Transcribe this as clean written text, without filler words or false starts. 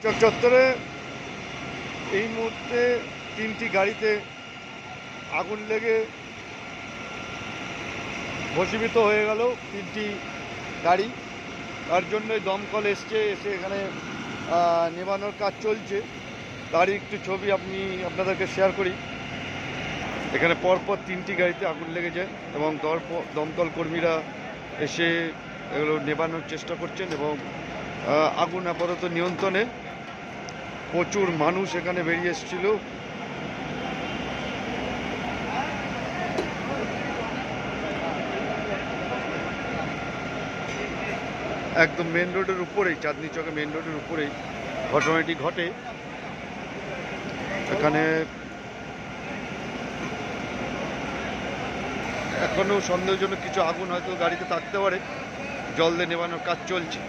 চক চত্বরে এই মুহূর্তে 3টি গাড়িতে আগুন লেগে ভস্মীভূত হয়ে গেল। 3টি গাড়ি, তার জন্যই দমকল এসে এখানে নেভানোর কাজ চলছে। তারই একটু ছবি আপনাদেরকে শেয়ার করি। এখানে পরপর 3টি গাড়িতে আগুন লেগে যায় এবং দমকল কর্মীরা এসে এগুলো নেভানোর চেষ্টা করছেন এবং আগুন আপাতত নিয়ন্ত্রণে। প্রচুর মানুষ এখানে বেরিয়ে এসেছিল। একদম মেন রোডের উপরেই, চাঁদনি চকে মেন রোডের উপরেই ঘটনাটি ঘটে। এখানে এখনো সন্দেহজনক কিছু আগুন হয়তো গাড়িতে থাকতে পারে, জল দিয়ে নেভানোর কাজ চলছে।